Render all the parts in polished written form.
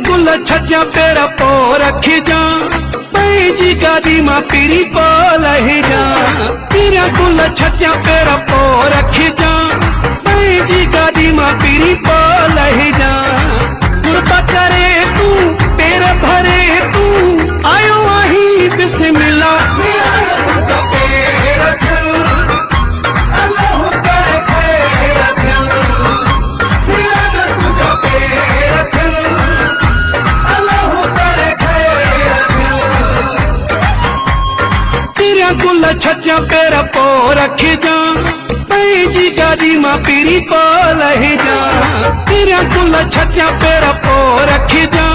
गुल छजा पेरा पो रखी जा जी गादी मां पीरी पो लही जा तेरा गुल छजा पेरा पो रखी जा जी गादी मां पीरी पो लही जा कुर्बा करे तू पेर भरे तू आयो आही बिस्मिल्लाह गुल छजा पेरा पो रखी जा जी गादी मां पीरी पो लही जा तेरा गुल छजा पेरा पो रखी जा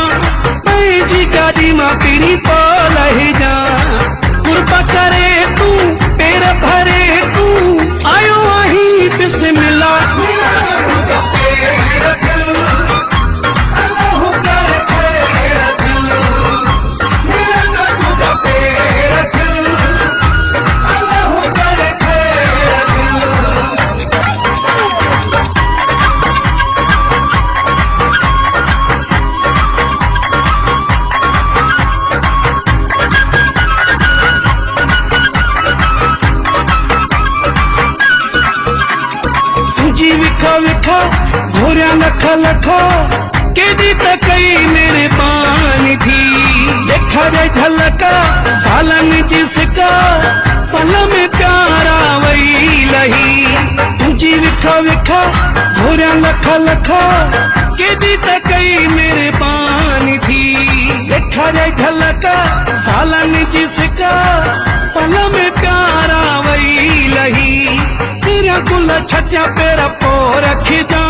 जी गादी मां पीरी पो लही जा कुर्बा करे तू पेर भरे तू आयो आही बिस्मिल्लाह विखा विखा घोरिया लखा लखा केदी त कई मेरे पानी थी देखा रे झलका सालन जिसका पल में प्यारा वही लही तुझी विखा विखा घोरिया लखा लखा केदी त कई मेरे पानी थी देखा रे झलका सालन जिसका पल में प्यारा वही लही तेरा गुल छजा पेरा पो रखी जा